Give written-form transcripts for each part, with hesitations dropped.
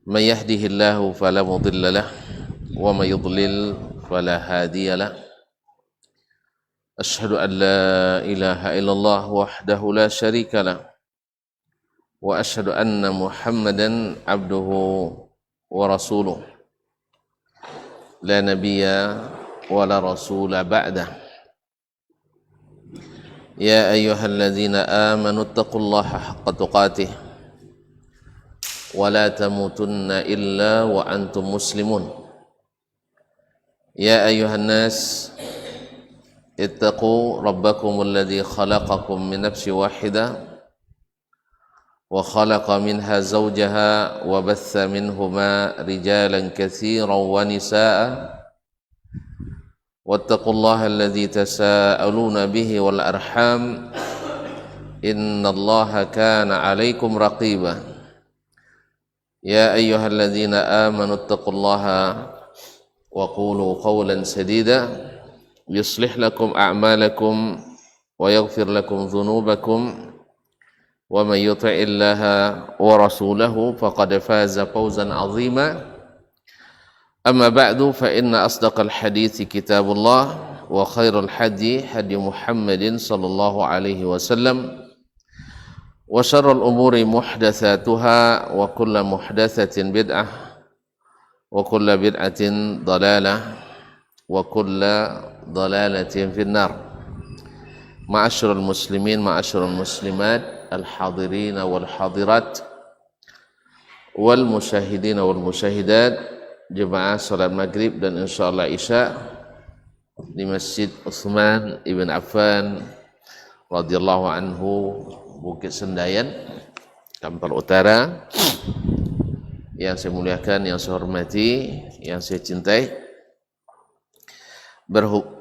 من يهده الله فلا مضل له ومن يضلل فلا هادي له أشهد أن لا إله إلا الله وحده لا شريك له وأشهد أن محمدا عبده ورسوله لا نبي ولا رسول بعده يا أيها الذين آمنوا اتقوا الله حق تقاته ولا تموتن إلا وأنتم مسلمون يا أيها الناس اتقوا ربكم الذي خلقكم من نفس واحدة وخلق منها زوجها وبث منهما رجالا كثيرا ونساء واتقوا الله الذي تساءلون به والأرحام إن الله كان عليكم رقيبا يا أيها الذين آمنوا اتقوا الله وقولوا قولا سديدا يصلح لكم أعمالكم ويغفر لكم ذنوبكم ومن يطع الله ورسوله فقد فاز فوزا عظيما أما بعد فإن أصدق الحديث كتاب الله وخير الحدي هدي محمد صلى الله عليه وسلم وشر الأمور محدثاتها وكل محدثة بدعة وكل بدعة ضلالة وكل ضلالة في النار معاشر المسلمين معاشر المسلمات الحاضرين والحاضرات والمشاهدين والمشاهدات jemaah salat maghrib dan insyaallah isya di Masjid Utsman Ibn Affan radhiyallahu anhu Bukit Sendayan Kampar Utara yang saya muliakan, yang saya hormati, yang saya cintai.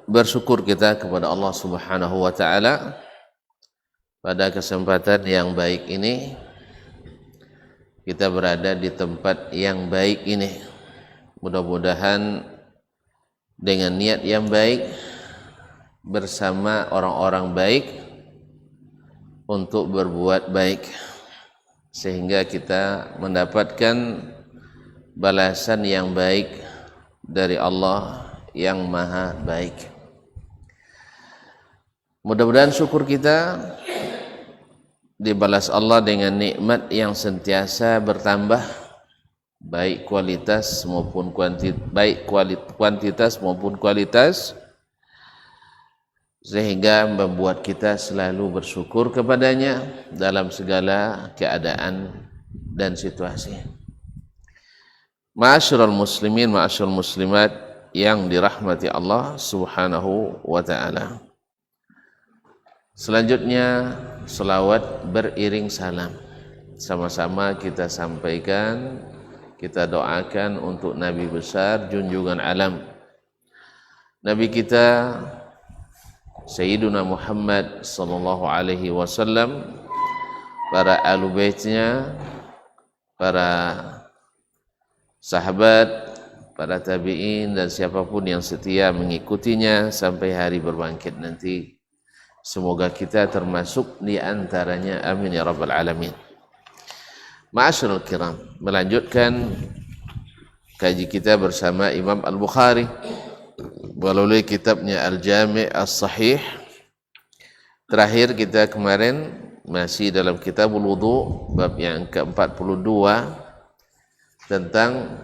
Bersyukur kita kepada Allah Subhanahu wa taala pada kesempatan yang baik ini kita berada di tempat yang baik ini. Mudah-mudahan dengan niat yang baik bersama orang-orang baik untuk berbuat baik sehingga kita mendapatkan balasan yang baik dari Allah yang maha baik. Mudah-mudahan syukur kita dibalas Allah dengan nikmat yang sentiasa bertambah, baik kualitas maupun kuantitas maupun kualitas, sehingga membuat kita selalu bersyukur kepadanya dalam segala keadaan dan situasi. Ma'asyiral muslimin, ma'asyiral muslimat yang dirahmati Allah Subhanahu wa taala. Selanjutnya selawat beriring salam sama-sama kita sampaikan, kita doakan untuk Nabi besar junjungan alam, Nabi kita Sayyiduna Muhammad sallallahu alaihi wasallam, para ahlu baitnya, para sahabat, para tabi'in dan siapapun yang setia mengikutinya sampai hari berbangkit nanti. Semoga kita termasuk di antaranya, amin ya rabbal alamin. Ma'asyiral kiram, melanjutkan kaji kita bersama Imam Al-Bukhari melalui kitabnya Al-Jami' As-Sahih. Terakhir kita kemarin masih dalam Kitabul Wudu, bab yang ke-42 tentang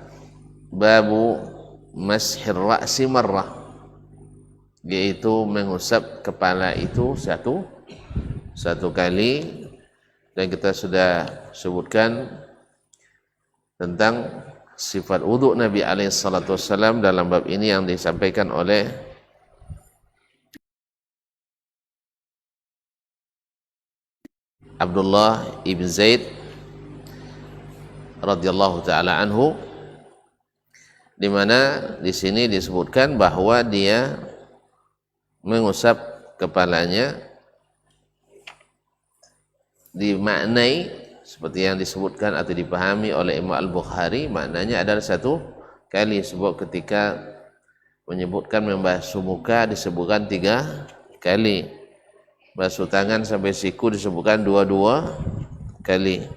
babu mashir ra'si marrah, yaitu mengusap kepala itu satu kali. Dan kita sudah sebutkan tentang sifat wudu Nabi SAW dalam bab ini yang disampaikan oleh Abdullah ibn Zaid radhiyallahu taala anhu, di mana di sini disebutkan bahwa dia mengusap kepalanya dimaknai seperti yang disebutkan atau dipahami oleh Imam Al-Bukhari, maknanya adalah satu kali. Sebab ketika menyebutkan membasuh muka disebutkan 3 kali, basuh tangan sampai siku disebutkan 2 kali,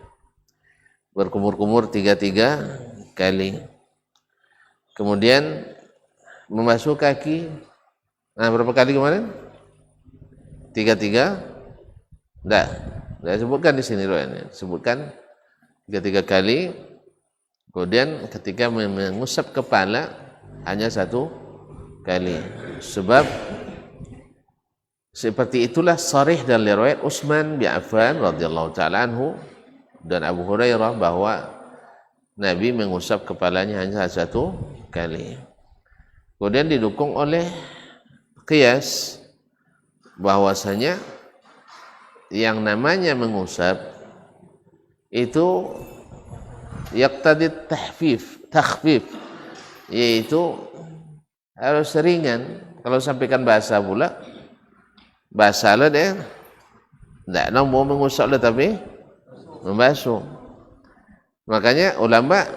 berkumur-kumur 3 kali. Kemudian membasuh kaki, berapa kali kemarin? 3? Tidak sebutkan di sini riwayatnya. Sebutkan 3 kali. Kemudian ketika mengusap kepala hanya 1 kali. Sebab seperti itulah sharih dalam riwayat Utsman bin Affan radhiyallahu taala anhu dan Abu Hurairah bahwa Nabi mengusap kepalanya hanya 1 kali. Kemudian didukung oleh qiyas bahwasanya yang namanya mengusap itu yaqtadi takhfif, yaitu harus ringan. Kalau sampaikan bahasa pula, bahasa lah deh, tidak mau mengusap lah tapi membasuh. Makanya ulama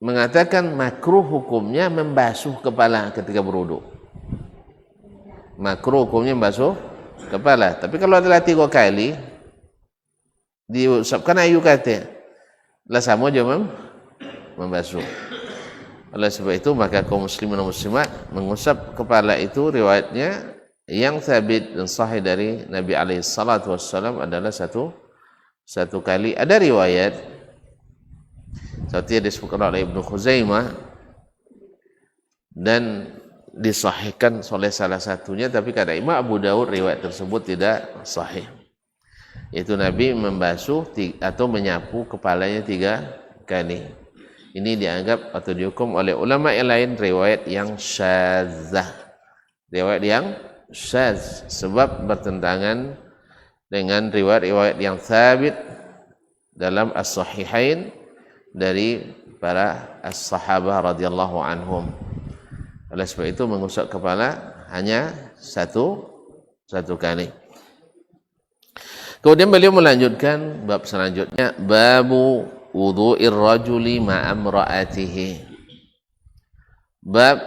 mengatakan makruh hukumnya membasuh kepala ketika berwudu. Makruh hukumnya membasuh kepala. Tapi kalau adalah 3 kali diusapkan ayu kata, lah sama je membasuh. Oleh sebab itu maka kaum muslimin dan muslimat mengusap kepala itu riwayatnya yang sabit dan sahih dari Nabi alaihi salatu wassalam adalah 1 kali. Ada riwayat seperti yang disebutkan oleh Ibnu Khuzaimah dan disahihkan oleh salah satunya, tapi kata Imam Abu Daud riwayat tersebut tidak sahih. Itu Nabi membasuh atau menyapu kepalanya 3 kali. Ini dianggap atau dihukum oleh ulama yang lain riwayat yang syadzah. Riwayat yang syadz sebab bertentangan dengan riwayat-riwayat yang sabit dalam as-sahihain dari para as-sahabah radhiyallahu anhum. Oleh sebab itu mengusap kepala hanya 1 kali. Kemudian beliau melanjutkan bab selanjutnya, babu wudhu'ir rajuli ma'amra'atihi. Bab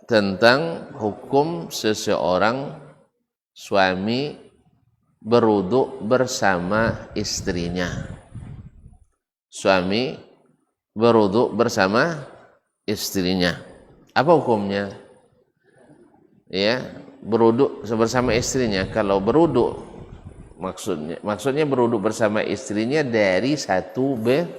tentang hukum seseorang suami berwudu bersama istrinya. Suami berwudu bersama istrinya. Apa hukumnya? Ya, berwudu bersama istrinya. Kalau berwudu maksudnya berwudu bersama istrinya dari satu bejana.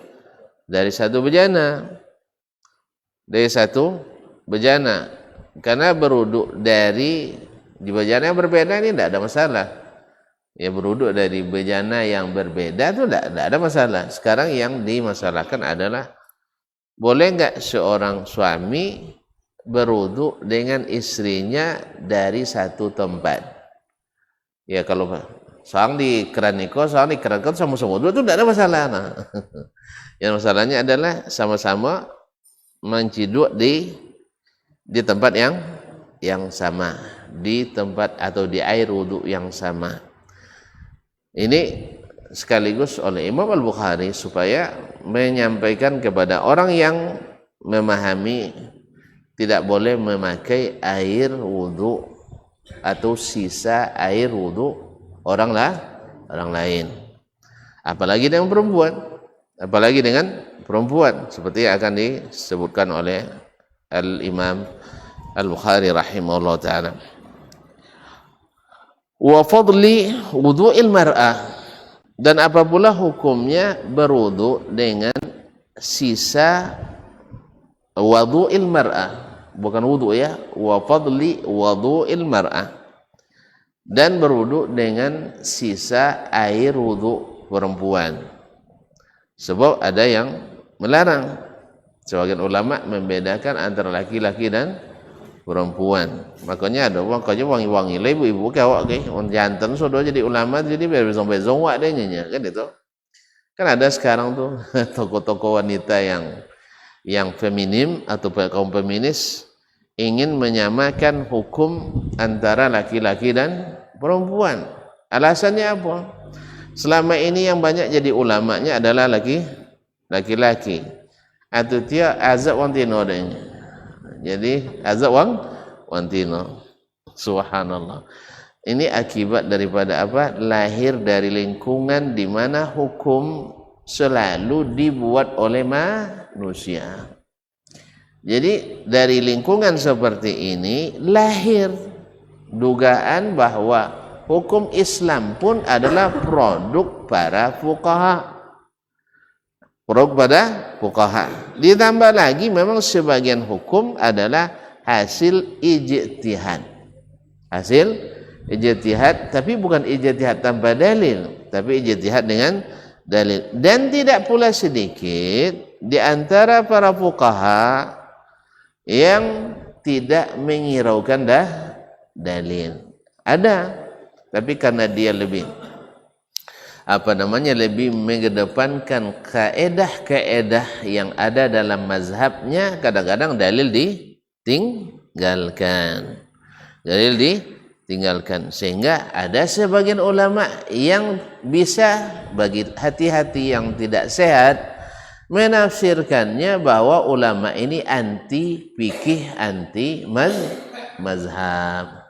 Dari satu bejana. Karena berwudu dari di bejana yang berbeda ini tidak ada masalah. Ya, berwudu dari bejana yang berbeda itu tidak ada masalah. Sekarang yang dimasalahkan adalah boleh enggak seorang suami berwudu dengan istrinya dari satu tempat. Ya, kalau seorang di keran niko, seorang di keran sama-sama wudu itu tidak ada masalah. Nah. Yang masalahnya adalah sama-sama menciduk di tempat yang sama, di tempat atau di air wudu yang sama. Ini sekaligus oleh Imam Al-Bukhari supaya menyampaikan kepada orang yang memahami tidak boleh memakai air wudu atau sisa air wudu orang lain. Apalagi dengan perempuan, seperti yang akan disebutkan oleh Al-Imam Al-Bukhari rahimahullah ta'ala. Wa fadli wudu'il mar'ah, dan apabila hukumnya berwudu dengan sisa wudu'il mar'ah, bukan wudu ya, wa fadli wudu'il mar'ah, dan berwudu dengan sisa air wudu perempuan. Sebab ada yang melarang. Sebagian ulama membedakan antara laki-laki dan perempuan. Makanya ada wangi-wangi lah ibu-ibu kawak ke orang jantan sudah jadi ulama, jadi biar besong-besong wak deh nyanyi kan itu. Kan ada sekarang tuh toko-toko wanita yang feminim atau kaum feminis ingin menyamakan hukum antara laki-laki dan perempuan. Alasannya apa? Selama ini yang banyak jadi ulamanya adalah laki-laki. Atau dia azab wantino deh. Jadi azab wantino. Subhanallah. Ini akibat daripada apa? Lahir dari lingkungan di mana hukum selalu dibuat oleh manusia. Jadi dari lingkungan seperti ini lahir dugaan bahwa hukum Islam pun adalah produk para fuqaha. Produk pada fuqaha. Ditambah lagi memang sebagian hukum adalah hasil ijtihad. Hasil ijtihad, tapi bukan ijtihad tanpa dalil, tapi ijtihad dengan dalil. Dan tidak pula sedikit di antara para fuqaha yang tidak menghiraukan dalil. Ada, tapi karena dia lebih lebih mengedepankan kaedah-kaedah yang ada dalam mazhabnya, kadang-kadang dalil ditinggalkan. Dalil ditinggalkan, sehingga ada sebagian ulama yang bisa bagi hati-hati yang tidak sehat menafsirkannya bahwa ulama ini anti fikih, anti mazhab.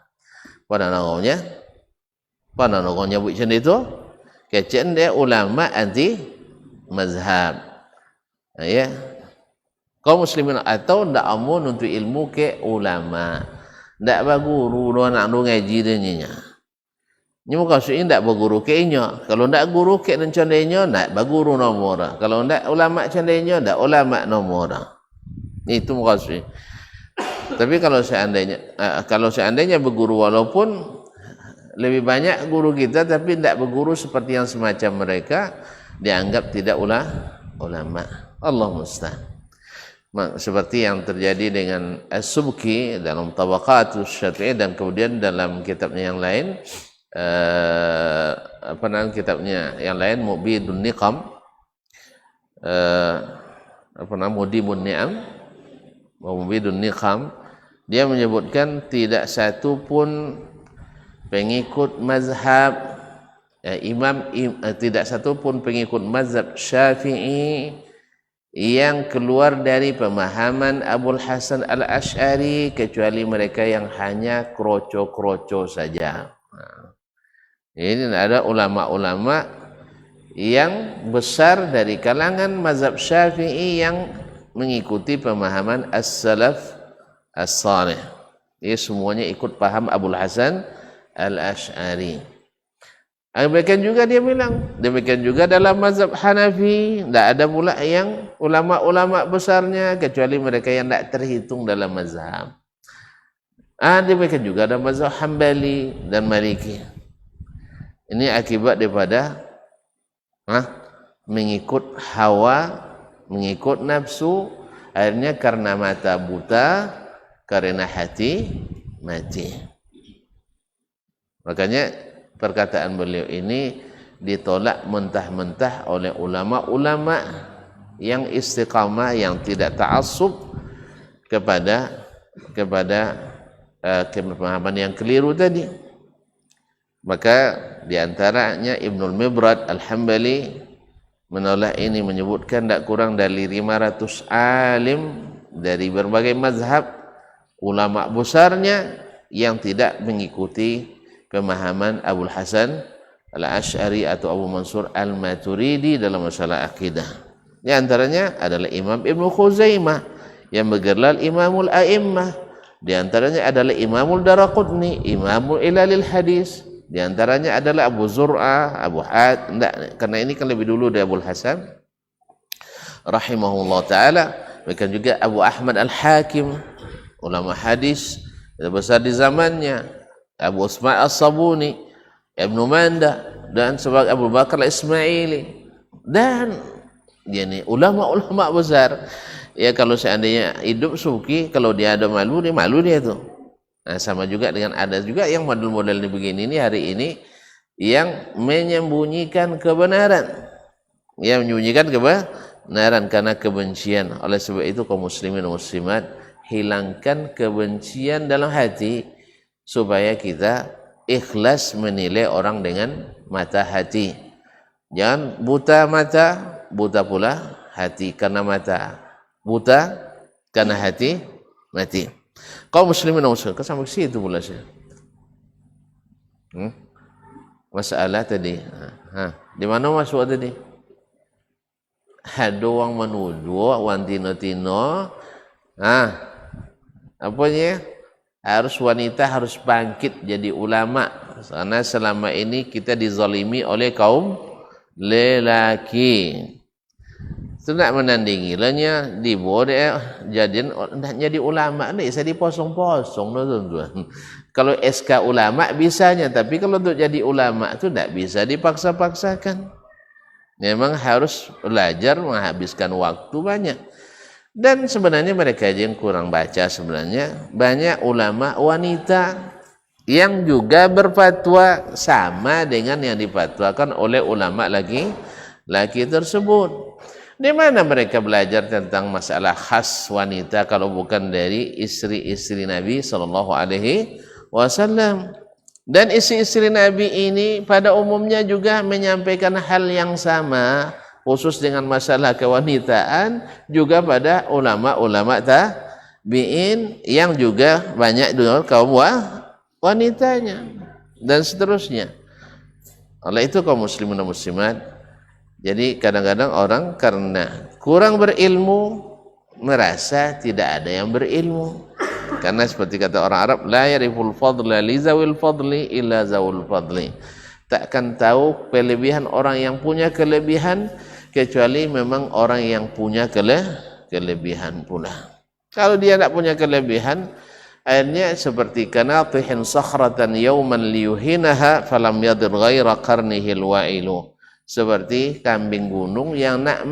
Pada nongolnya buat macam itu, kecen dia ulama anti mazhab. Ya, kaum muslimin atau ndak amun untuk ilmu ke ulama, ndak baguru do anak do ngaji denya. Ni muka sui ndak baguru ke inyo. Kalau ndak guru ke dan condenyo ndak baguru nomor. Kalau ndak ulama condenyo ndak ulama nomor. Itu muka sui. Tapi kalau seandainya berguru, walaupun lebih banyak guru kita tapi tidak berguru seperti yang semacam mereka, dianggap tidak ulama. Allah musta'an. Seperti yang terjadi dengan As-Subki dalam Tabaqatus Syafi'i, dan kemudian dalam kitabnya yang lain, kitabnya yang lain Mubidun Niqam, Mudibun Ni'am, Mubidun Niqam, dia menyebutkan tidak satu pun pengikut mazhab tidak satu pun pengikut mazhab Syafi'i yang keluar dari pemahaman Abul Hasan Al-Asy'ari, kecuali mereka yang hanya kroco-kroco saja. Ini ada ulama-ulama yang besar dari kalangan mazhab Syafi'i yang mengikuti pemahaman as-salaf as-salih. Ia semuanya ikut paham Abul Hasan Al-Asy'ari. Demikian juga dia bilang, demikian juga dalam mazhab Hanafi, tidak ada pula yang ulama-ulama besarnya kecuali mereka yang tidak terhitung dalam mazhab. Demikian juga dalam mazhab Hambali dan Maliki. Ini akibat daripada mengikut hawa, mengikut nafsu, akhirnya karena mata buta, karena hati mati. Makanya perkataan beliau ini ditolak mentah-mentah oleh ulama-ulama yang istiqamah, yang tidak ta'assub kepada pemahaman yang keliru tadi. Maka diantaranya Ibnul Mibrad Al-Hambali menolak ini, menyebutkan tidak kurang dari 500 alim dari berbagai mazhab, ulama besarnya yang tidak mengikuti pemahaman Abul Hasan Al-Asy'ari atau Abu Mansur Al-Maturidi dalam masalah akidah. Di antaranya adalah Imam Ibn Khuzaimah yang bergelar Imamul A'immah. Di antaranya adalah Imamul Daraqutni, Imamul Ilalil Hadis. Di antaranya adalah Abu Zur'ah, Abu karena ini kan lebih dulu dari Abul Hasan rahimahullah ta'ala. Bahkan juga Abu Ahmad Al-Hakim, ulama hadis besar di zamannya, Abu Usman As-Sabuni, Ibnu Manda, dan sebagai Abu Bakar Al-Ismaili, dan ini ulama-ulama besar. Ya, kalau seandainya hidup suki, kalau dia ada malu, dia malu dia tuh. Nah, sama juga dengan ada juga yang model-model begini ini hari ini yang menyembunyikan kebenaran, yang menyembunyikan kebenaran karena kebencian. Oleh sebab itu kaum muslimin dan muslimat, hilangkan kebencian dalam hati supaya kita ikhlas menilai orang dengan mata hati. Jangan buta mata, buta pula hati, karena mata buta, karena hati mati. Kaum muslimin dan muslimat, sampai situ pula saya. Masalah tadi. Di mana masuk tadi? ada orang menuduh wan tino-tino apanya harus wanita harus bangkit jadi ulama karena selama ini kita dizalimi oleh kaum lelaki. Itu nak menandingi lahnya diboleh jadian jadi ulama ni bisa diposong-posong tuan-tuan. Kalau SK ulama bisanya, tapi kalau untuk jadi ulama tu tak bisa dipaksa-paksakan. Memang harus belajar menghabiskan waktu banyak. Dan sebenarnya mereka yang kurang baca sebenarnya banyak ulama wanita yang juga berfatwa sama dengan yang difatwakan oleh ulama laki tersebut. Di mana mereka belajar tentang masalah khas wanita kalau bukan dari istri-istri Nabi sallallahu alaihi wasallam. Dan istri-istri Nabi ini pada umumnya juga menyampaikan hal yang sama khusus dengan masalah kewanitaan juga pada ulama-ulama tabi'in yang juga banyak dengan kaum wanitanya dan seterusnya. Oleh itu kaum muslimin dan muslimat, jadi kadang-kadang orang karena kurang berilmu merasa tidak ada yang berilmu. Karena seperti kata orang Arab, la yariful fadla li zawil fadli illa zawul fadli. Takkan tahu kelebihan orang yang punya kelebihan kecuali memang orang yang punya kelebihan pula. Kalau dia tak punya kelebihan, akhirnya seperti kanatihin sakhratan yawman liyuhinaha falam yadir ghaira qarnihil wa'ilu. Seperti kambing gunung yang nak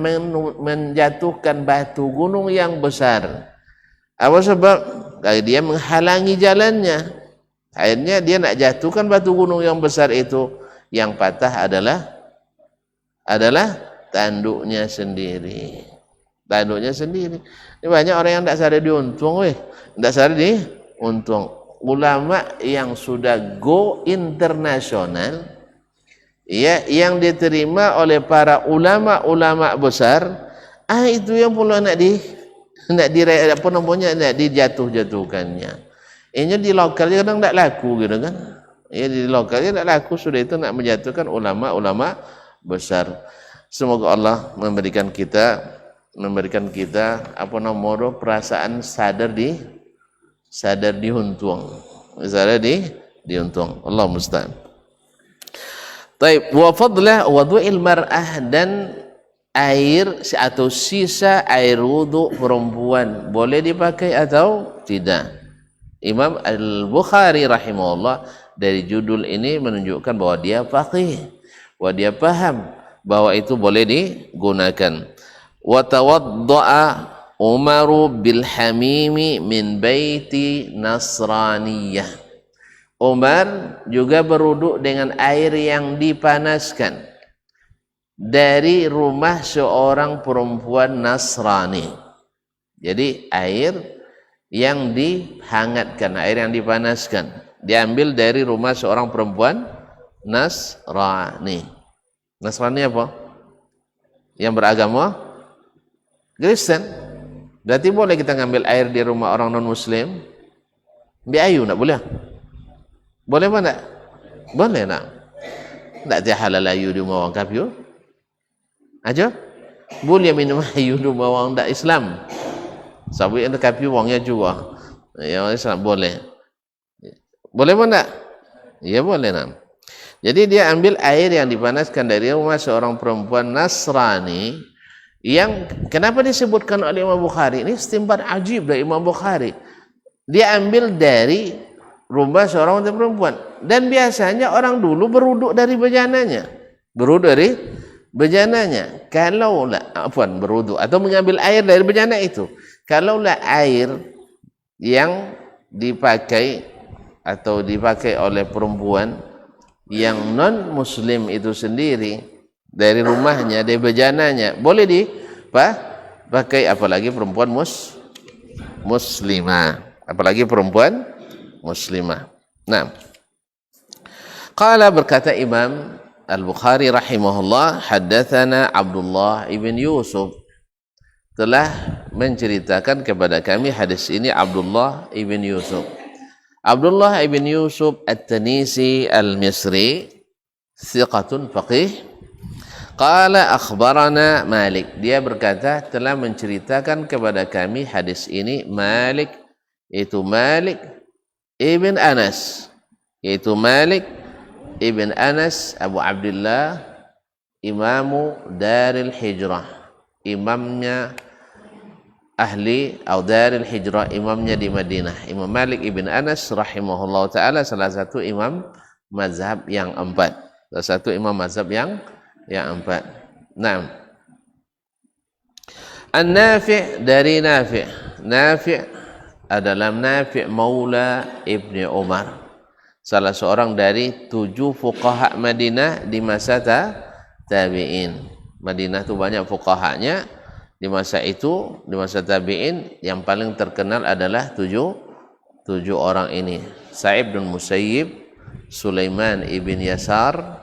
menjatuhkan batu gunung yang besar. Apa sebab? Kalau dia menghalangi jalannya. Akhirnya dia nak jatuhkan batu gunung yang besar itu. Yang patah adalah tanduknya sendiri. Tanduknya sendiri. Ini banyak orang yang tak sadar diuntung. Tak sadar diuntung. Ulama yang sudah go internasional, ya, yang diterima oleh para ulama-ulama besar, itu yang pula nak dijatuh-jatuhkannya. Ini di lokalnya kadang tak laku gitu kan. Ya, di lokalnya tak laku, sudah itu nak menjatuhkan ulama-ulama besar. Semoga Allah memberikan kita perasaan sadar diuntung. Allah musta'an. Taib wa fadlah wudu'il mar'ah, dan air atau sisa air wudu perempuan boleh dipakai atau tidak. Imam Al-Bukhari rahimahullah dari judul ini menunjukkan bahwa dia faqih, bahwa dia paham bahwa itu boleh digunakan. Wa tawadda'a Umaru bil hamimi min baiti nasraniyah. Umar juga berwuduk dengan air yang dipanaskan dari rumah seorang perempuan Nasrani. Jadi air yang dihangatkan, air yang dipanaskan diambil dari rumah seorang perempuan Nasrani. Nasrani apa? Yang beragama Kristen. Berarti boleh kita ngambil air di rumah orang non-muslim? Biayu nak boleh? Boleh apa tak? Boleh tak? Tak ada halal ayu di rumah orang kafir. Aja? Boleh minum ayu di rumah orang tak Islam. Sebab yang kafir orangnya juga. Yang Islam boleh. Boleh apa tak? Ya boleh tak? Jadi dia ambil air yang dipanaskan dari rumah seorang perempuan Nasrani yang kenapa disebutkan oleh Imam Bukhari? Ini istinbat ajib dari Imam Bukhari. Dia ambil dari rumah seorang perempuan, dan biasanya orang dulu berwuduk dari bejananya, kalaulah berwuduk atau mengambil air dari bejana itu, kalaulah air yang dipakai oleh perempuan yang non muslim itu sendiri dari rumahnya, dari bejananya, boleh dipakai, apalagi perempuan muslimah, apalagi perempuan muslimah. Nah, qala berkata Imam Al-Bukhari rahimahullah, haddatsana Abdullah ibn Yusuf, telah menceritakan kepada kami hadis ini Abdullah ibn Yusuf. Abdullah ibn Yusuf At-Tanisi Al-Misri, thiqatun faqih. Qala akhbarana Malik. Dia berkata telah menceritakan kepada kami hadis ini Malik, yaitu Malik ibn Anas, yaitu Malik ibn Anas Abu Abdullah, imamu Daril Hijrah, imamnya ahli atau Daril Hijrah, imamnya di Madinah. Imam Malik ibn Anas rahimahullah ta'ala salah satu imam mazhab yang empat, salah satu imam mazhab yang empat. Naam. An-Nafi' dari Nafi' adalah Nafi' maula Ibni Umar, salah seorang dari 7 fuqaha Madinah di masa tabi'in. Madinah itu banyak fuqahanya di masa itu, di masa tabi'in yang paling terkenal adalah 7 orang ini. Sa'id bin Musayyib, Sulaiman ibn Yasar,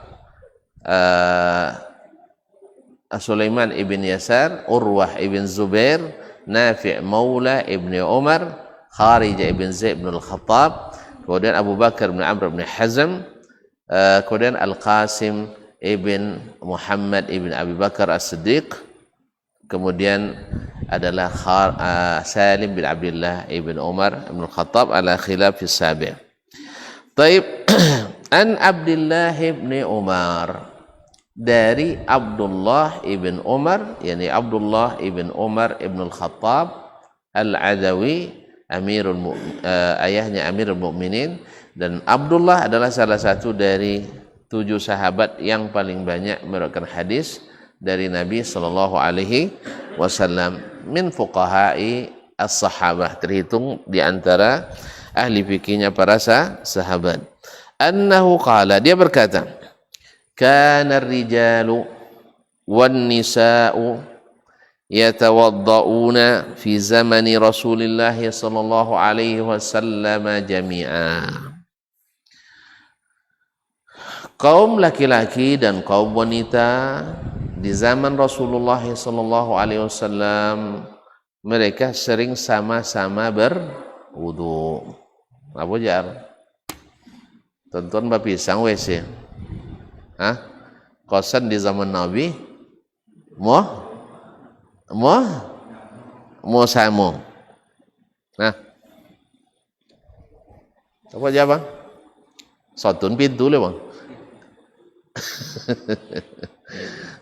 Sulaiman ibn Yasar, Urwah ibn Zubair, Nafi' maula Ibni Umar, Kharijah ibn Zaid ibn al-Khattab, kemudian Abu Bakar bin Amr bin Hazm, kemudian Al-Qasim ibn Muhammad ibn Abi Bakar As-Siddiq, kemudian adalah Salim bin Abdullah ibn Umar ibn al-Khattab ala khilaf as-sabi'. Taib. An Abdullah ibn Umar, dari Abdullah ibn Umar, yakni Abdullah ibn Umar ibn al-Khattab al-Adawi, ayahnya Amirul Mukminin, dan Abdullah adalah salah satu dari 7 sahabat yang paling banyak meriwayatkan hadis dari Nabi sallallahu alaihi wasallam, min fuqaha'i as-sahabah, terhitung di antara ahli fikihnya para sahabat. Annahu qala, dia berkata, kana ar-rijalu wan nisa'u yatawadda'una fi zamani Rasulillah sallallahu alaihi wasallam jami'a. Kaum laki-laki dan kaum wanita di zaman Rasulullah sallallahu alaihi wasallam mereka sering sama-sama berwudu. Apa jar? Tonton bapisang WC. Hah? Kosan di zaman Nabi mau sama. Nah, apa aja bang? Sotun pintu le bang.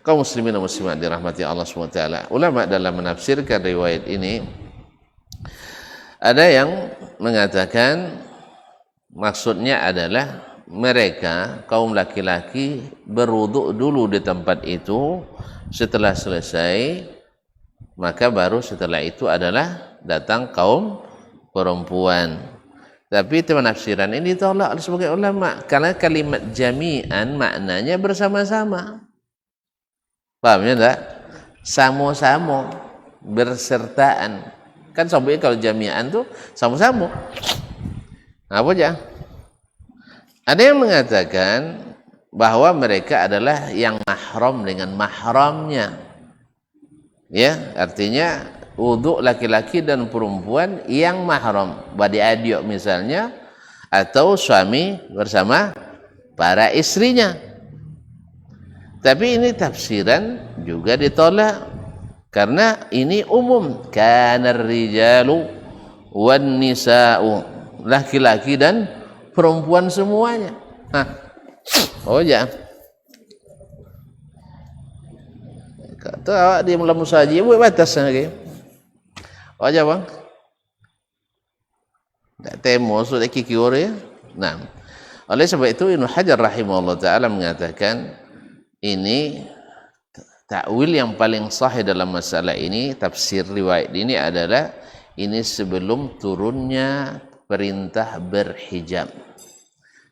Kaum muslimin dan muslimat dirahmati Allah SWT. Ulama dalam menafsirkan riwayat ini ada yang mengatakan maksudnya adalah mereka kaum laki-laki berwudu dulu di tempat itu, setelah selesai maka baru setelah itu adalah datang kaum perempuan. Tapi penafsiran ini ditolak oleh sebagian ulama karena kalimat jami'an maknanya bersama-sama. Pahamnya enggak? Sama-sama, bersertaan. Kan sampai kalau jami'an tuh sama-sama. Apa aja? Ada yang mengatakan bahwa mereka adalah yang mahram dengan mahramnya. Ya, artinya wudu laki-laki dan perempuan yang mahram, adik-adik misalnya, atau suami bersama para istrinya. Tapi ini tafsiran juga ditolak karena ini umum, kanar rijalu wan nisa'u, laki-laki dan perempuan semuanya. Nah, oh ya. Kata awak di mula musaji buat batas lagi. Oh aja bang. Tak temo sudah kiki ore. Nah, oleh sebab itu Ibnu Hajar rahimahullah taala mengatakan ini takwil yang paling sahih dalam masalah ini, tafsir riwayat ini adalah ini sebelum turunnya perintah berhijab.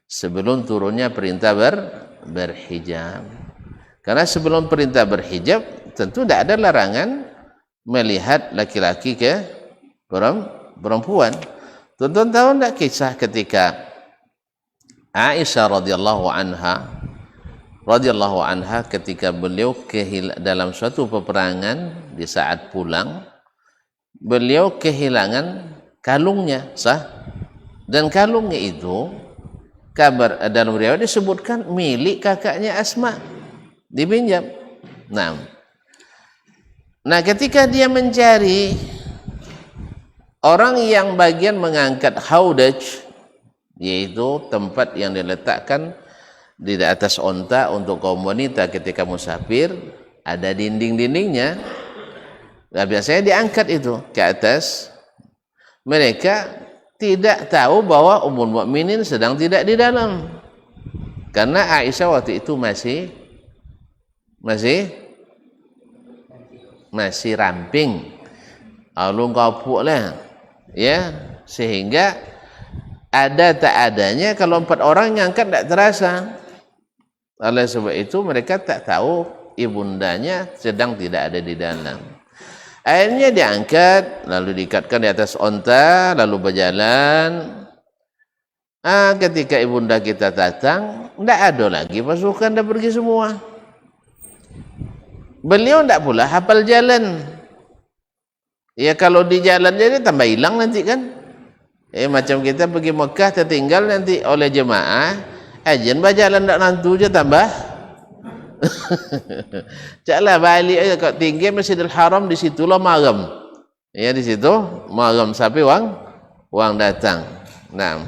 Sebelum turunnya perintah berhijab. Karena sebelum perintah berhijab tentu tidak ada larangan melihat laki-laki ke perempuan. Tonton tahu tidak kisah ketika Aisyah radhiyallahu anha ketika beliau dalam suatu peperangan, di saat pulang beliau kehilangan kalungnya, dan kalungnya itu kabar dalam riwayat disebutkan milik kakaknya Asma, dipinjam. Nah, ketika dia mencari orang yang bagian mengangkat haudaj, yaitu tempat yang diletakkan di atas onta untuk kaum wanita ketika musafir, ada dinding-dindingnya. Nah, biasanya diangkat itu ke atas. Mereka tidak tahu bahwa Ummul Mukminin sedang tidak di dalam, karena Aisyah waktu itu masih ramping, alung kapuk lah, ya, sehingga ada tak adanya kalau 4 orang yang angkat tidak terasa. Oleh sebab itu mereka tak tahu ibundanya sedang tidak ada di dalam. Akhirnya diangkat, lalu diikatkan di atas onta, lalu berjalan. Ketika ibunda kita datang, tidak ada lagi pasukan, dah pergi semua. Beliau tidak pula hafal jalan. Ya, kalau di jalan jadi tambah hilang nanti kan. Macam kita pergi Mekah tertinggal nanti oleh jemaah, ajan berjalan tidak nantu je tambah. Caklah balik aja kat tinggi Masjidil Haram, di situlah maram. Ya, di situ maram sampai wang datang. Nah,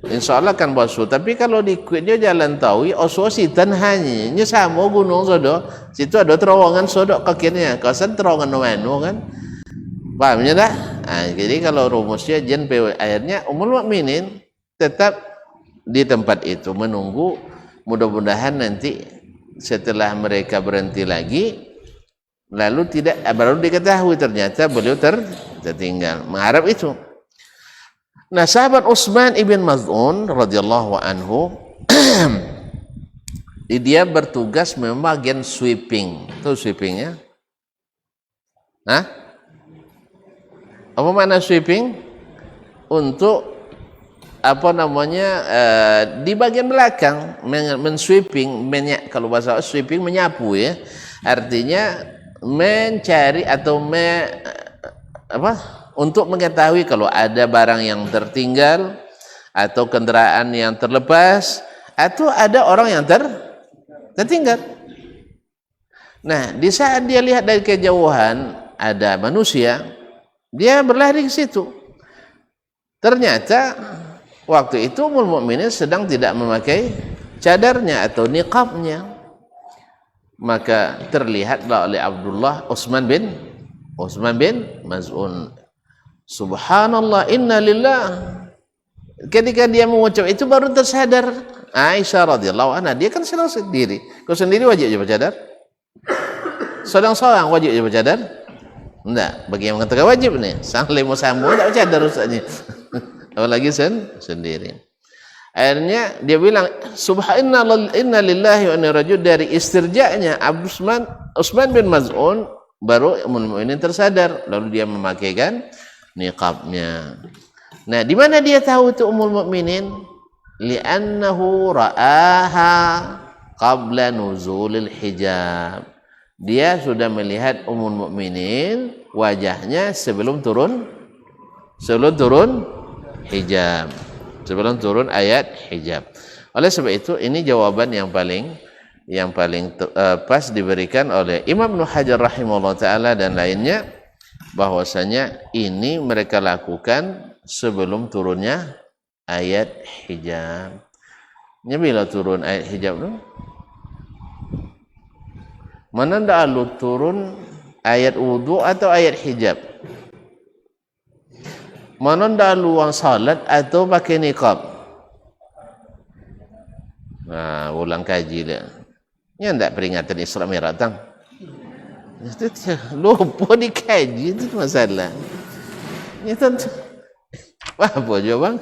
insyaallah kan basuh. Tapi kalau dikuitnya jalan Tawi, osositan hanya sama gunung sodok. Situ ada terowongan sodok kakinya. Kawasan terowongan nomano kan. Pahamnya dah? Jadi kalau rumusnya jen akhirnya Ummul Mukminin tetap di tempat itu menunggu. Mudah-mudahan nanti setelah mereka berhenti lagi, lalu baru diketahui ternyata beliau tertinggal. Mengharap itu. Nah, sahabat Utsman ibn Maz'un radhiyallahu anhu dia bertugas membagian sweeping. Tahu sweepingnya? Apa makna sweeping? Untuk di bagian belakang men-sweeping, kalau bahasa sweeping menyapu ya. Artinya mencari atau untuk mengetahui kalau ada barang yang tertinggal atau kendaraan yang terlepas atau ada orang yang tertinggal. Nah, di saat dia lihat dari kejauhan ada manusia, dia berlari ke situ. Ternyata waktu itu Ummul Mukminin sedang tidak memakai cadarnya atau niqabnya. Maka terlihatlah oleh Utsman bin Maz'un, subhanallah, inna lillah. Ketika dia mengucap itu baru tersadar. Aisyah radhiyallahu anha, dia kan sedang sendiri. Kau sendiri wajib je bercadar? Seorang wajib je bercadar? Enggak, bagi yang mengatakan wajib ni, sang lemo sambo tak bercadar ustaznya. Apalagi sendiri. Akhirnya dia bilang subhanallah, inna lillahi wa inna ilaihi raji'un. Dari istirja'nya Utsman bin Maz'un baru Ummul Mukminin tersadar, lalu dia memakaikan niqabnya. Nah, di mana dia tahu itu Ummul Mukminin? Li'annahu ra'aha qabla nuzulil hijab. Dia sudah melihat Ummul Mukminin wajahnya sebelum turun hijab, sebelum turun ayat hijab. Oleh sebab itu ini jawaban yang paling pas diberikan oleh Imam Ibnu Hajar rahimahullah taala dan lainnya, bahwasanya ini mereka lakukan sebelum turunnya ayat hijab. Bila turun ayat hijab tu? Mana dah lu turun ayat wudu atau ayat hijab? Mana dah luang salat atau pakai niqab? Ulang kaji dia. Ini tak peringatan Isra Mi'raj tang. Lupa dikaji, itu masalah. Ini tentu. Apa je bang?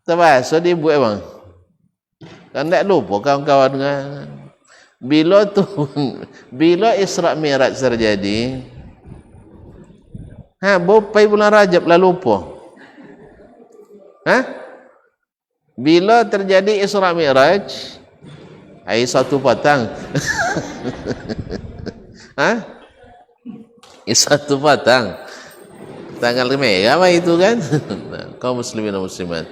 Terpaksa dia buat bang. Kan tak lupa kawan-kawan dengan. Bila Isra Mi'raj terjadi, bopai bulan Rajab lah lupa. Bila terjadi Isra Mi'raj, hari satu patang. Satu patang. Tanggal merah itu kan. Kaum muslimin dan muslimat.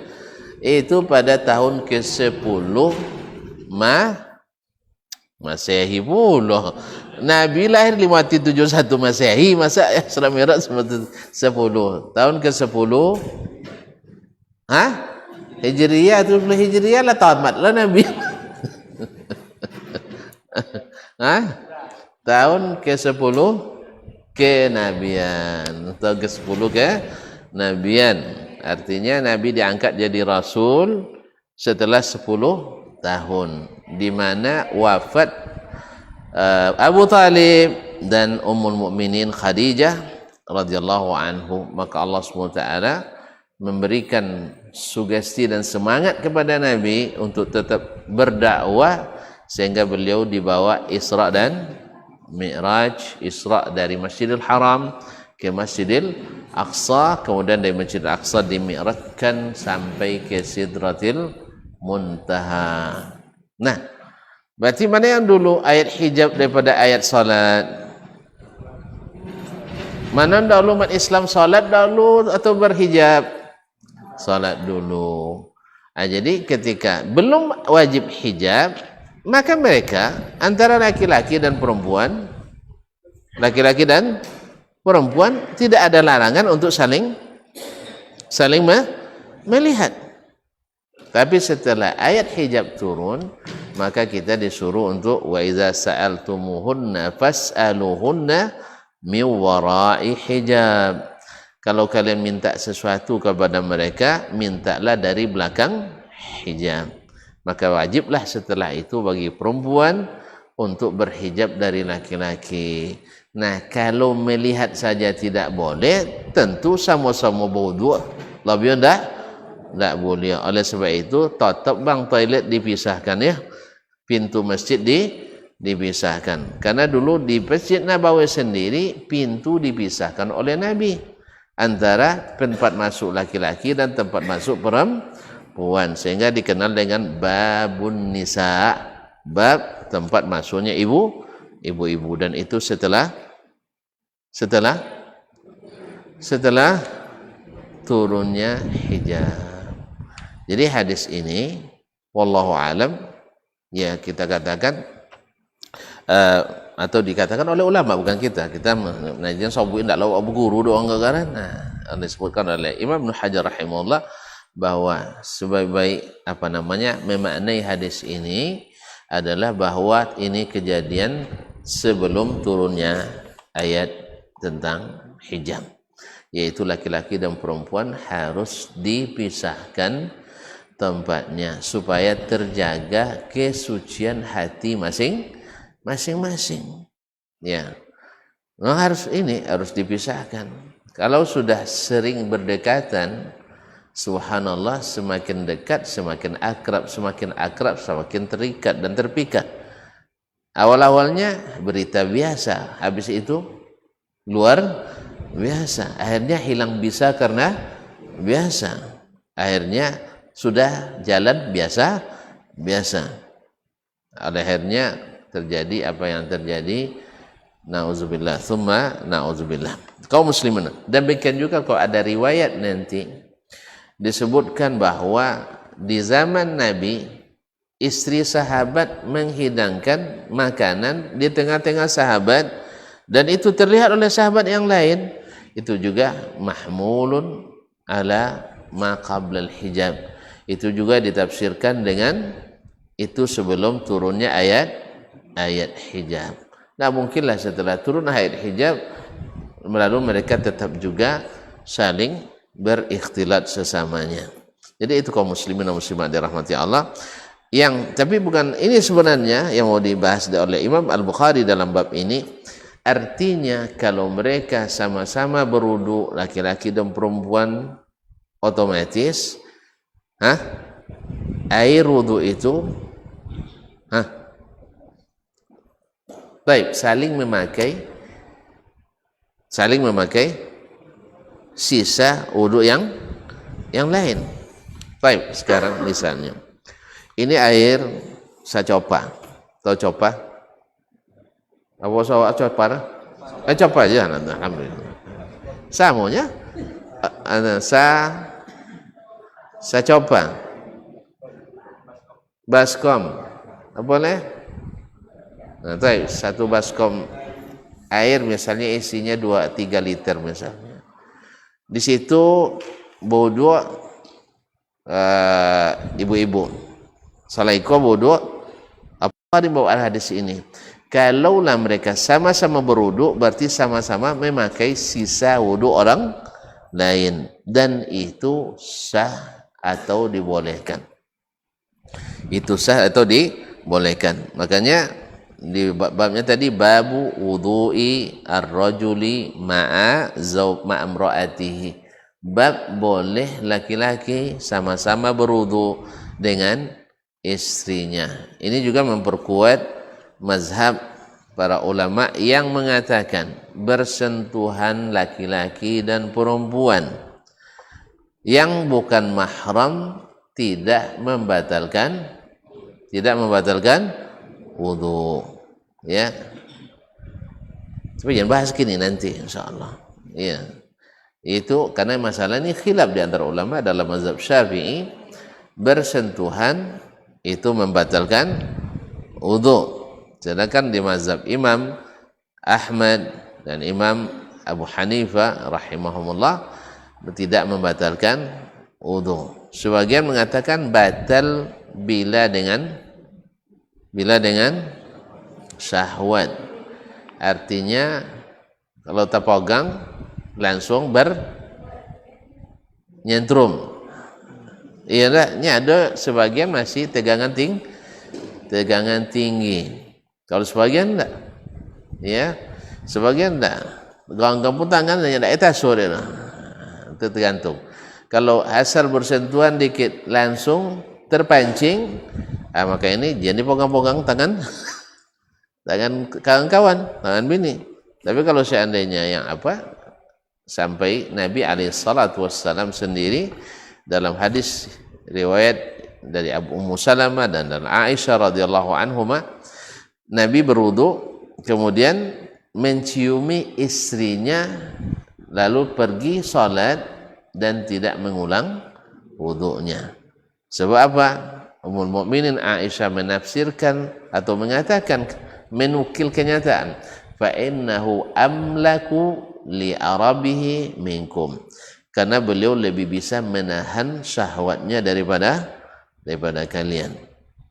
Itu pada tahun ke-10 Masehi pula. Nabi lahir 571 Masehi, masa Isra Mi'raj 10. Tahun ke-10 Hijriyah, 70 Hijriyah lah tamat lah Nabi. Tahun ke-10 kenabian. Tahun ke-10 kenabian. Artinya Nabi diangkat jadi Rasul setelah 10 tahun, di mana wafat Abu Talib dan Ummul Mukminin Khadijah radhiyallahu anhu. Maka Allah SWT memberikan sugesti dan semangat kepada Nabi untuk tetap berdakwah, sehingga beliau dibawa Isra dan Mi'raj. Isra dari Masjidil Haram ke Masjidil Aqsa, kemudian dari Masjidil Aqsa dimi'rajkan sampai ke Sidratil Muntaha. Nah, berarti mana yang dulu ayat hijab daripada ayat salat? Mana dahulu umat Islam, salat dahulu atau berhijab? Salat dulu. Jadi ketika belum wajib hijab, maka mereka antara laki-laki dan perempuan, laki-laki dan perempuan tidak ada larangan untuk saling melihat. Tapi setelah ayat hijab turun, maka kita disuruh untuk wa iza sa'altumuhunna fas'aluhunna min wara'i hijab. Kalau kalian minta sesuatu kepada mereka, mintalah dari belakang hijab. Maka wajiblah setelah itu bagi perempuan untuk berhijab dari laki-laki. Nah, kalau melihat saja tidak boleh, tentu sama-sama bodoh. Lebih tidak boleh. Oleh sebab itu, tetap bang toilet dipisahkan ya. Pintu masjid dipisahkan. Karena dulu di Masjid Nabawi sendiri, pintu dipisahkan oleh Nabi. Antara tempat masuk laki-laki dan tempat masuk perempuan. Sehingga dikenal dengan babun nisa. Bab tempat masuknya ibu-ibu. Dan itu setelah turunnya hijab. Jadi hadis ini wallahu alam, ya kita katakan atau dikatakan oleh ulama, bukan kita menajin sabuin tak lawa abu guru doang kan. Nah, disebutkan oleh Imam Ibnu Hajar rahimahullah bahwa sebaik-baik memaknai hadis ini adalah bahwa ini kejadian sebelum turunnya ayat tentang hijab, yaitu laki-laki dan perempuan harus dipisahkan tempatnya supaya terjaga kesucian hati masing-masing. Ya, harus dipisahkan. Kalau sudah sering berdekatan, subhanallah, semakin dekat, semakin akrab, semakin terikat dan terpikat. Awal-awalnya berita biasa, habis itu luar biasa. Akhirnya hilang bisa karena biasa. Akhirnya sudah jalan biasa. Akhirnya terjadi apa yang terjadi. Nauzubillah, tsumma nauzubillah. Kaum muslimin. Dan demikian juga kalau ada riwayat nanti disebutkan bahwa di zaman Nabi, istri sahabat menghidangkan makanan di tengah-tengah sahabat, dan itu terlihat oleh sahabat yang lain. Itu juga mahmulun ala ma qablal hijab. Itu juga ditafsirkan dengan itu sebelum turunnya ayat hijab. Nah, mungkinlah setelah turun ayat hijab, lalu mereka tetap juga saling berikhtilat sesamanya. Jadi itu kaum muslimin dan muslimat dirahmati Allah. Tapi bukan ini sebenarnya yang mau dibahas oleh Imam Al-Bukhari dalam bab ini. Artinya kalau mereka sama-sama berwudu, laki-laki dan perempuan, otomatis air wudu itu saling memakai sisa wudu yang lain. Baik, sekarang misalnya ini air sacopa. Tahu copa? Apa sawa copa? Copa aja, alhamdulillah. Samonya sacopa. Baskom. Apa boleh? Nah, satu baskom air misalnya isinya 2-3 liter misalnya. Di situ bodoh ibu-ibu. Assalamualaikum bodoh. Apa dibawa hadis ini? Kalaulah mereka sama-sama berwudu, berarti sama-sama memakai sisa wudu orang lain, dan itu sah atau dibolehkan. Itu sah atau dibolehkan. Makanya di babnya tadi babu wudu'i ar-rajuli ma'a imra'atihi. Bab boleh laki-laki sama-sama berwudu dengan istrinya. Ini juga memperkuat mazhab para ulama yang mengatakan bersentuhan laki-laki dan perempuan yang bukan mahram tidak membatalkan wudu, ya. Tapi jangan bahas gini nanti insyaallah. Ya. Itu karena masalah ini khilaf di antara ulama dalam mazhab Syafi'i, bersentuhan itu membatalkan wudu. Sedangkan di mazhab Imam Ahmad dan Imam Abu Hanifah rahimahumullah tidak membatalkan wudu. Sebagian mengatakan batal bila dengan syahwat. Artinya kalau terpegang langsung bernyentrum. Iya, ini ada sebagian masih tegangan tinggi. Kalau sebagian enggak, ya, sebagian enggak. Ganggang pun tangan hanya enggak etas sore. Itu tergantung. Kalau asal bersentuhan dikit langsung terpancing, maka ini jadi pegang-pegang tangan kawan-kawan, tangan bini. Tapi kalau seandainya yang sampai Nabi alaihissalam sendiri dalam hadis riwayat dari Ummu Salamah dan Aisyah radhiyallahu anhuma, Nabi berwudu kemudian menciumi istrinya lalu pergi salat dan tidak mengulang wudunya. Sebab apa? Ummul Mukminin Aisyah menafsirkan atau mengatakan, menukil kenyataan, fa innahu amlaku li arabihi minkum, karena beliau lebih bisa menahan syahwatnya daripada kalian.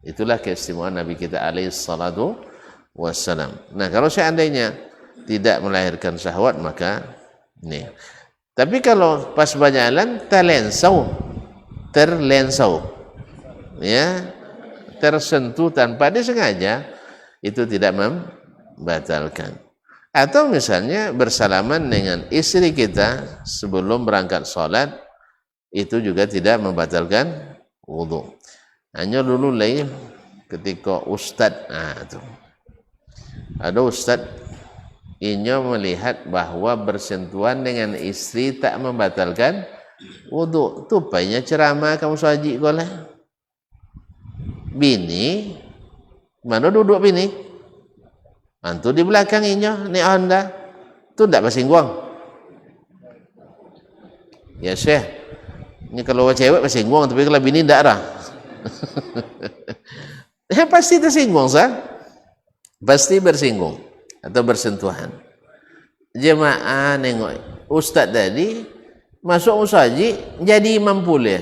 Itulah keistimewaan Nabi kita alaihi salatu wassalam. Nah, kalau seandainya tidak melahirkan syahwat maka ini. Tapi kalau pas berjalan terlensau, ya, tersentuh tanpa disengaja, itu tidak membatalkan. Atau misalnya bersalaman dengan istri kita sebelum berangkat sholat, itu juga tidak membatalkan wudu. Hanya dulu ketika ustadz, ada ustadz inya melihat bahwa bersentuhan dengan istri tak membatalkan wudu. Tupainya ceramah kamu saji goleh. Bini, mana duduk bini? Antu di belakang inya, ni anda. Tu tak bersinggung. Ya Syekh, ini kalau cewek bersinggung, tapi kalau bini tak dah. Pasti tersinggung sah. Pasti bersinggung atau bersentuhan. Jemaah nengok ustaz tadi masuk musaji jadi imam pula.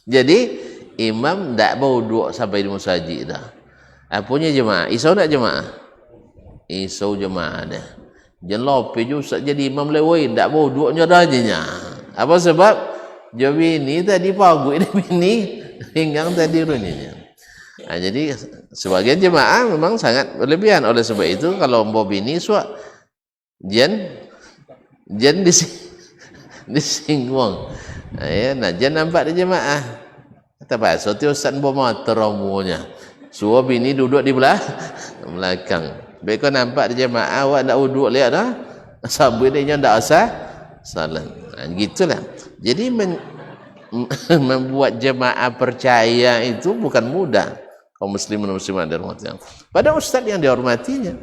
Jadi imam tak bawa sampai di musaji dah. Apanya jemaah? Isau tak jemaah? Isau jemaah dah. Jangan lopi je ustaz jadi imam lewai tak bawa duanya dah je. Apa sebab? Jadi ini tadi pagu ini bini pinggang tadi runinya. Nah, jadi sebagian jemaah memang sangat berlebihan. Oleh sebab itu kalau mau bini suak jen disinggung. Nah, ya, jen nampak di jemaah. Kata bahasa tu ustaz bawa motor romunya. Suruh bini duduk di belakang. Beko nampak di jemaah awak nak duduk lihat dah. Sabun dia ndak asal salat. Nah, gitulah. Jadi membuat jemaah percaya itu bukan mudah. Kaum muslimin dan muslimat dihormati. Pada ustaz yang dihormatinya,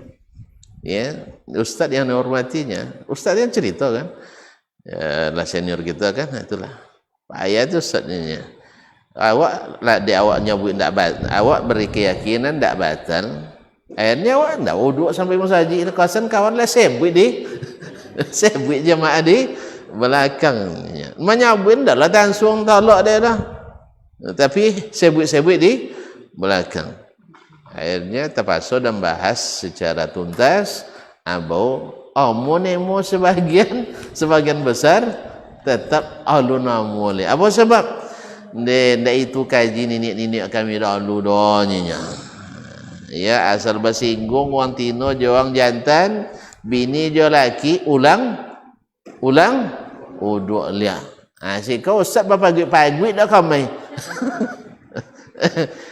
ya, ustaz yang dihormatinya, ustaz yang cerita kan, ya, lah senior kita kan, itulah. Ayat itu ustaznya. Awak lah di awak nyebut tak batal, awak beri keyakinan tak batal, Akhirnya awak ndak wuduk sampai masjid, kawasan kawan lah sebut di sebut jemaah di belakangnya. Menyabut ndak lah langsung tolak dia dah. Tapi sebut-sebut di belakang. Akhirnya terpaksa dan bahas secara tuntas abau monemo sebagian besar tetap aluna mule. Apa sebab? Ndak itu kaji nenek kami dahulu donyinya. Ya asal bersinggung wang tino jawang jantan bini jo laki ulang uduk lia. Si kau ustaz pagi-pagi dah kami.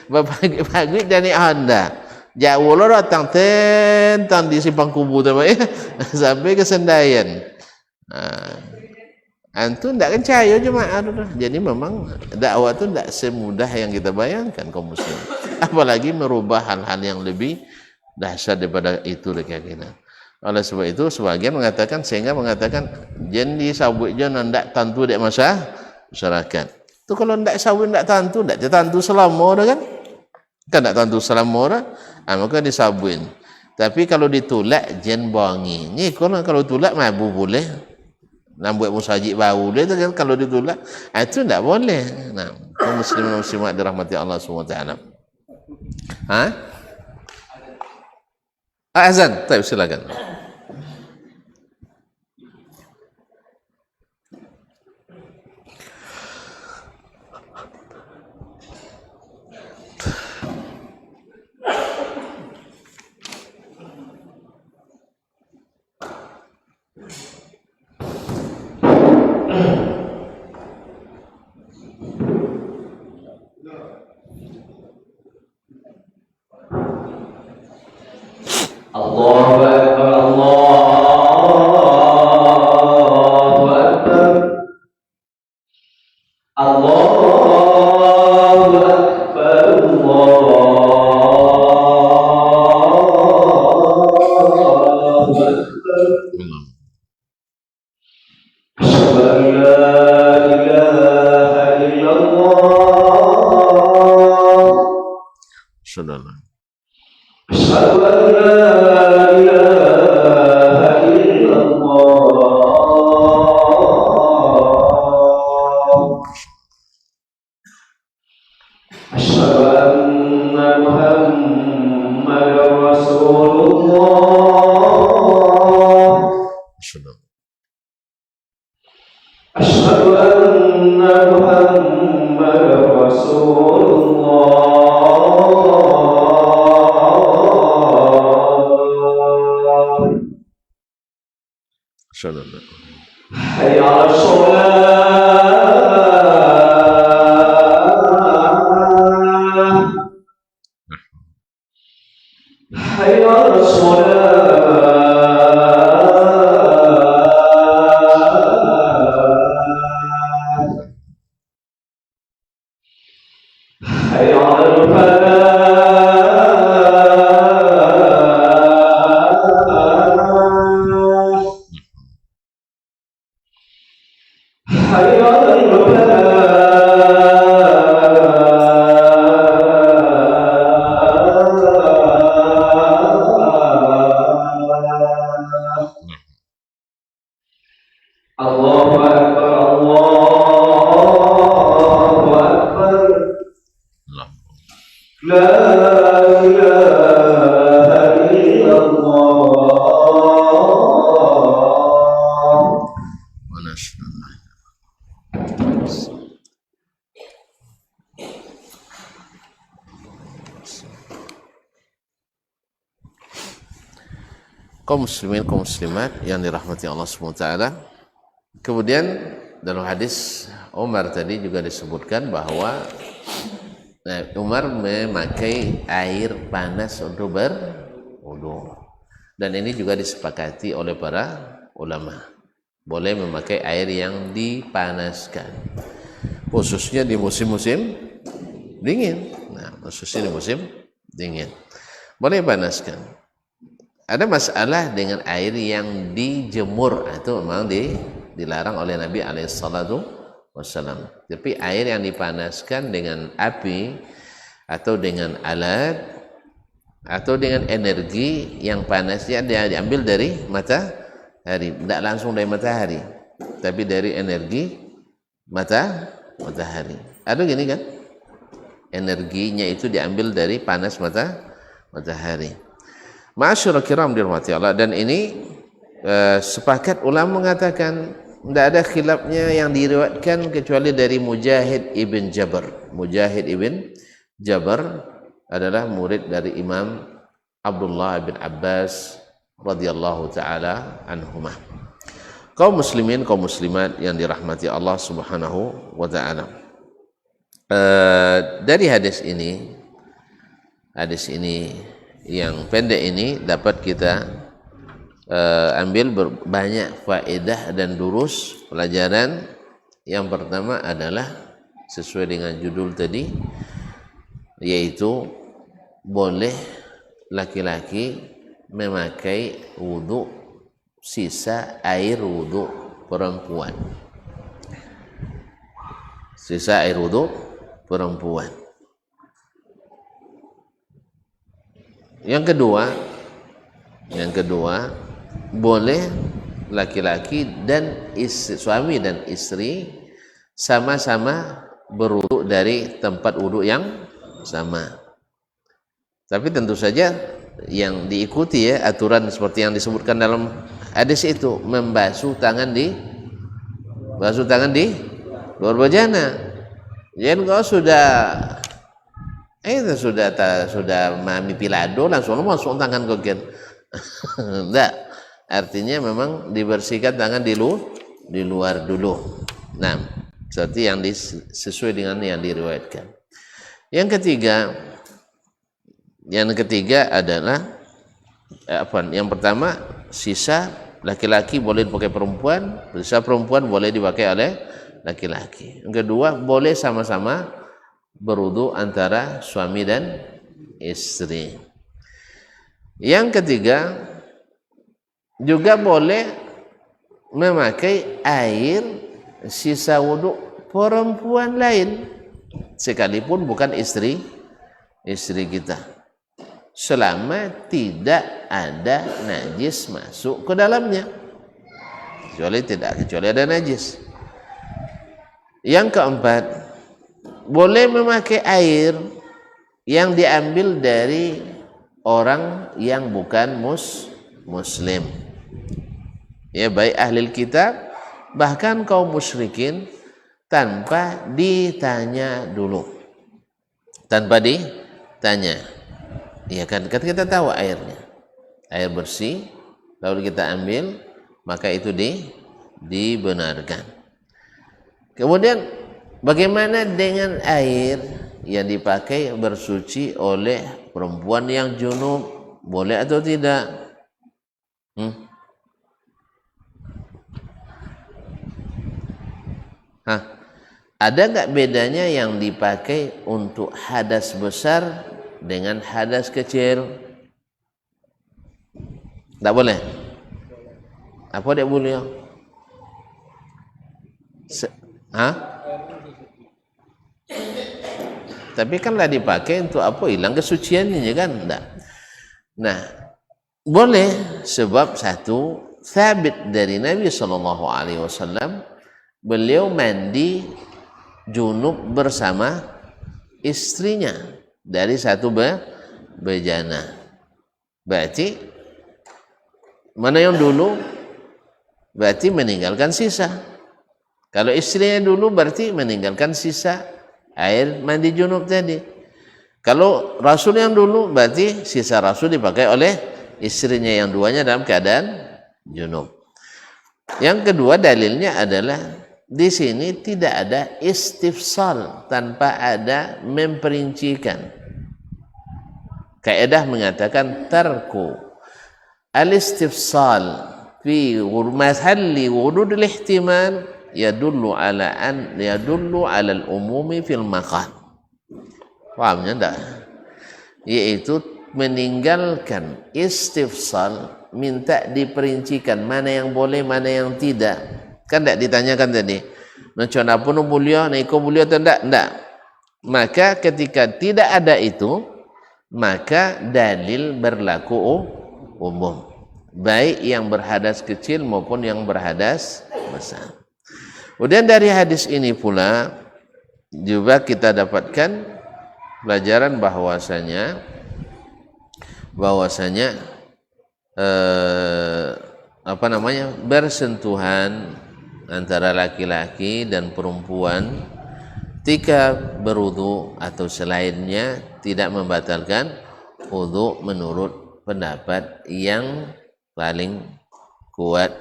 Pagi-pagi dan ni anda. Jauh lo datang tentang di simpang kubu tu sampai ke Sendayan. Antu ndak percaya jemaah tu. Jadi memang dakwah tu ndak semudah yang kita bayangkan kaum muslim. Apalagi merubah hal-hal yang lebih dahsyat daripada itu keyakinan. Oleh sebab itu sebagian mengatakan sehingga mengatakan jadi sabut je ndak tentu dek masyarakat. Tu kalau ndak sabut ndak tentu selama dah kan? Kan ndak tentu selama dah. Maka disabuin. Tapi kalau ditulak jen bongi. Ni kalau tulak mabu boleh. Nak buat musajid baru dia tu kan kalau ditolak itu tak boleh. Nah, kaum muslimin muslimat dirahmati Allah SWT. Azan, baik silakan. Allahu Akbar, Allahu Akbar, Allahu Akbar. Asyhadu an la ilaha illallah. Saudara. Asyhadu an la ilaha illallah. Asyhadu anna Muhammadar Rasulullah. Asyhadu anna Muhammadar Rasulullah. Saudara. Hayya 'alas shalah. Hayya 'alas shalah. Hayya 'alal falah. Hayya 'alal falah. Allahu Akbar, Allahu Akbar. La ilaha illallah. Mana saudara? Kaum muslimin, kaum muslimat yang dirahmati Allah SWT. Kemudian dalam hadis Umar tadi juga disebutkan bahwa Umar memakai air panas untuk berwudu. Dan ini juga disepakati oleh para ulama. Boleh memakai air yang dipanaskan. Khususnya di musim-musim dingin. Nah, khususnya di musim dingin. Boleh panaskan. Ada masalah dengan air yang dijemur, itu memang dilarang oleh Nabi SAW. Tapi air yang dipanaskan dengan api atau dengan alat atau dengan energi yang panasnya dia diambil dari matahari, tidak langsung dari matahari, tapi dari energi matahari. Ada gini kan, energinya itu diambil dari panas matahari. Ma'asyiral kiram dirahmati Allah, dan ini sepakat ulama mengatakan tidak ada khilafnya yang diriwayatkan kecuali dari Mujahid ibn Jabr. Mujahid ibn Jabr adalah murid dari Imam Abdullah bin Abbas radhiyallahu taala anhumah. Kaum muslimin, kaum muslimat yang dirahmati Allah Subhanahu wa taala. Dari hadis ini yang pendek ini dapat kita ambil banyak faedah dan durus pelajaran. Yang pertama adalah sesuai dengan judul tadi, yaitu boleh laki-laki memakai wudu sisa air wudu perempuan. Sisa air wudu perempuan. Yang kedua, boleh laki-laki dan suami dan istri sama-sama berwudu dari tempat wudu yang sama. Tapi tentu saja yang diikuti ya aturan seperti yang disebutkan dalam hadis itu, membasuh tangan di luar bejana. Jangan kau sudah mami pilado langsung masuk tangan kau kan. Enggak. Artinya memang dibersihkan tangan di luar dulu. Nah, seperti yang sesuai dengan yang diriwayatkan. Yang ketiga adalah yang pertama, sisa laki-laki boleh dipakai perempuan, sisa perempuan boleh dipakai oleh laki-laki. Yang kedua, boleh sama-sama berwudu antara suami dan istri. Yang ketiga, juga boleh memakai air sisa wudu perempuan lain sekalipun bukan istri kita, selama tidak ada najis masuk ke dalamnya, kecuali ada najis. Yang keempat, boleh memakai air yang diambil dari orang yang bukan muslim, ya, baik ahli kitab bahkan kaum musyrikin, tanpa ditanya dulu, ya kan kita tahu air bersih lalu kita ambil, maka itu dibenarkan. Kemudian bagaimana dengan air yang dipakai bersuci oleh perempuan yang junub, boleh atau tidak? Ada nggak bedanya yang dipakai untuk hadas besar dengan hadas kecil? Tak boleh. Apa dia boleh? Tapi kan lah dipakai untuk apa? Hilang kesuciannya kan? Enggak. Nah, boleh sebab satu, sabit dari Nabi SAW, beliau mandi junub bersama istrinya dari satu bejana. Berarti mana yang dulu? Berarti meninggalkan sisa. Kalau istrinya dulu berarti meninggalkan sisa air mandi junub tadi. Kalau Rasul yang dulu berarti sisa Rasul dipakai oleh istrinya yang duanya dalam keadaan junub. Yang kedua dalilnya adalah di sini tidak ada istifsal, tanpa ada memperincikan. Kaidah mengatakan tarku al-istifsal fi mahalli wurud al-ihtimal yadullu ala al-umumi fil maqam. Pahamnya enggak? Yaitu meninggalkan istifsal, minta diperincikan mana yang boleh, mana yang tidak. Kan tidak ditanyakan tadi, macam apa boleh, naik boleh atau tidak? Maka ketika tidak ada itu, maka dalil berlaku umum, baik yang berhadas kecil maupun yang berhadas besar. Kemudian dari hadis ini pula juga kita dapatkan pelajaran bahwasanya bersentuhan antara laki-laki dan perempuan ketika berwudu atau selainnya tidak membatalkan wudu menurut pendapat yang paling kuat,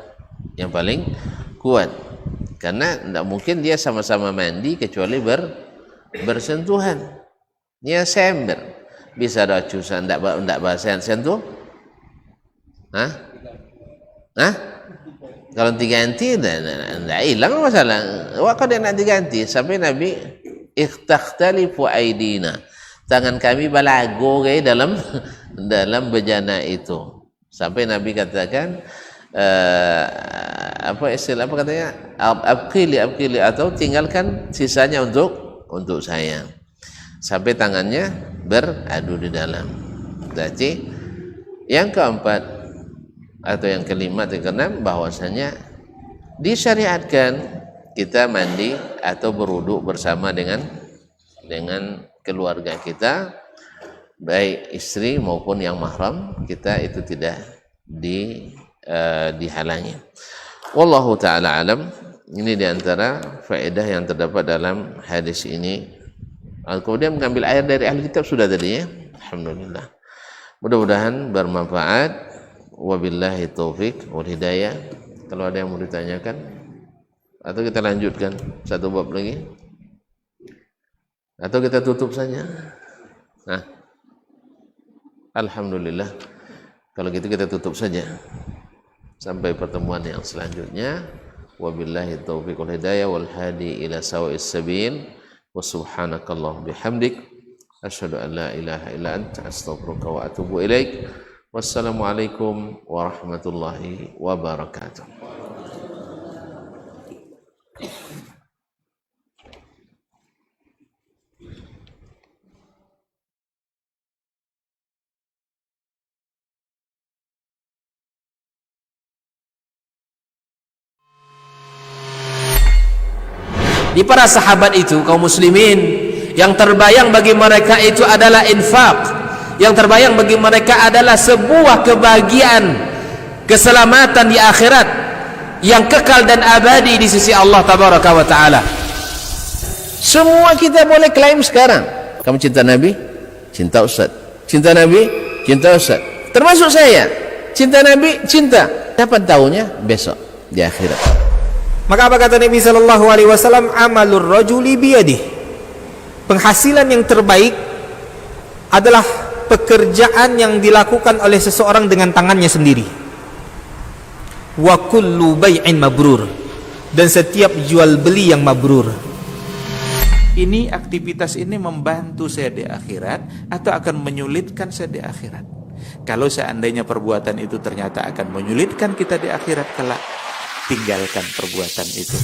karena tidak mungkin dia sama-sama mandi kecuali bersentuhan. Dia sember, bisa docusan tidak bahasa sentuh? Kalau diganti tidak hilang masalah. Waktu dia nak diganti sampai Nabi ikhtakhtalifu aidina, tangan kami balago dalam bejana itu, sampai Nabi katakan abqili atau tinggalkan sisanya untuk saya, sampai tangannya beradu di dalam. Berarti yang keempat atau yang kelima atau keenam bahwasanya disyariatkan kita mandi atau berwudu bersama dengan keluarga kita, baik istri maupun yang mahram kita, itu tidak dihalangi. Wallahu taala alam. Ini diantara faedah yang terdapat dalam hadis ini. Kemudian mengambil air dari ahli kitab sudah tadi ya. Alhamdulillah. Mudah-mudahan bermanfaat. Wabillahi taufik wal hidayah. Kalau ada yang mau ditanyakan atau kita lanjutkan satu bab lagi atau kita tutup saja. Alhamdulillah. Kalau gitu kita tutup saja sampai pertemuan yang selanjutnya. Wabillahi taufiq wal hidayah wal hadi ila sawa'is sabil. Wa subhanakallah bihamdik asyhadu an la ilaha illa anta astaghfiruka wa atubu ilaik. Wassalamualaikum warahmatullahi wabarakatuh. Di para sahabat itu, kaum muslimin, yang terbayang bagi mereka itu adalah infak, yang terbayang bagi mereka adalah sebuah kebahagiaan, keselamatan di akhirat yang kekal dan abadi di sisi Allah tabaraka wa taala. Semua kita boleh klaim sekarang. Kamu cinta Nabi? Cinta Ustaz. Cinta Nabi? Cinta Ustaz. Termasuk saya. Cinta Nabi? Cinta. Dapat tahunya besok di akhirat. Maka apa kata Nabi sallallahu alaihi wasallam? Amalur rajuli biyadihi. Penghasilan yang terbaik adalah pekerjaan yang dilakukan oleh seseorang dengan tangannya sendiri. Wa kullu bai'in mabrur, dan setiap jual beli yang mabrur. Ini aktivitas ini membantu saya di akhirat atau akan menyulitkan saya di akhirat? Kalau seandainya perbuatan itu ternyata akan menyulitkan kita di akhirat kelak, tinggalkan perbuatan itu.